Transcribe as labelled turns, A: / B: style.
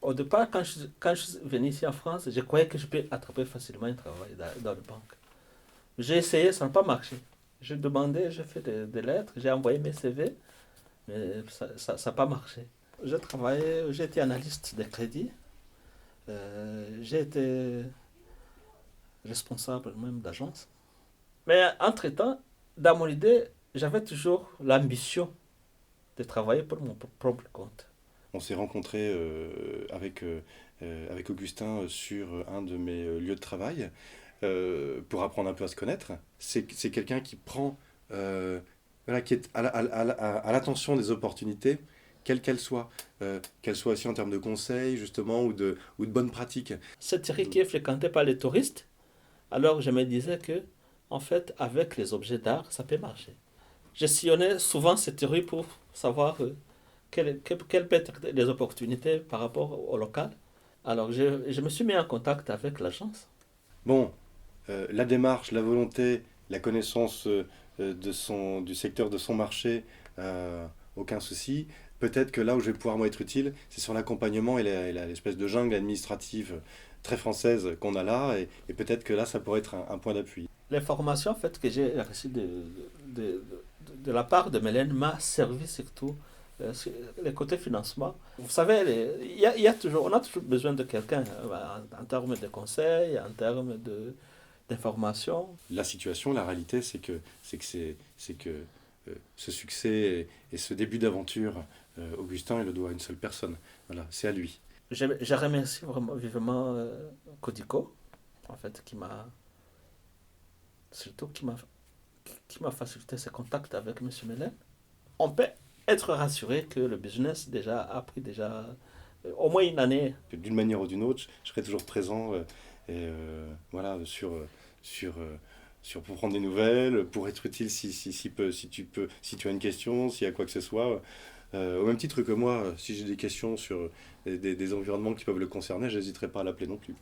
A: Au départ, quand je suis venu ici en France, je croyais que je peux attraper facilement un travail dans le banque. J'ai essayé, ça n'a pas marché. J'ai demandé, j'ai fait des lettres, j'ai envoyé mes CV, mais ça n'a pas marché. J'ai travaillé, j'ai été analyste de crédit, j'ai été responsable même d'agence. Mais entre-temps, dans mon idée, j'avais toujours l'ambition de travailler pour mon propre compte.
B: On s'est rencontré avec Augustin sur un de mes lieux de travail pour apprendre un peu à se connaître. C'est quelqu'un qui prend, voilà, qui est à l'attention des opportunités, quelles qu'elles soient aussi en termes de conseils justement ou de bonnes pratiques.
A: Cette rue qui est fréquentée par les touristes, alors je me disais que, en fait, avec les objets d'art, ça peut marcher. Je sillonnais souvent cette rue pour savoir quelles peuvent être les opportunités par rapport au local. Alors je me suis mis en contact avec l'agence.
B: Bon, la démarche, la volonté, la connaissance du secteur de son marché, aucun souci. Peut-être que là où je vais pouvoir moi être utile, c'est sur l'accompagnement et l'espèce de jungle administrative très française qu'on a là, et peut-être que là, ça pourrait être un point d'appui.
A: L'information en fait, que j'ai reçue de, de la part de Mélène m'a servi surtout sur les côtés financement. Vous savez, il y a toujours, on a toujours besoin de quelqu'un en termes de conseils, en termes d'informations.
B: La situation, la réalité, c'est que ce succès et ce début d'aventure, Augustin, il le doit à une seule personne. Voilà, c'est à lui.
A: Je remercie vraiment vivement Codico, en fait, surtout qui m'a facilité ce contact avec M. Mélène. On peut être rassuré que le business déjà a pris déjà au moins une année.
B: D'une manière ou d'une autre, je serai toujours présent voilà, sur, pour prendre des nouvelles, pour être utile si tu as une question, s'il y a quoi que ce soit. Au même titre que moi, si j'ai des questions sur des environnements qui peuvent le concerner, je n'hésiterai pas à l'appeler non plus.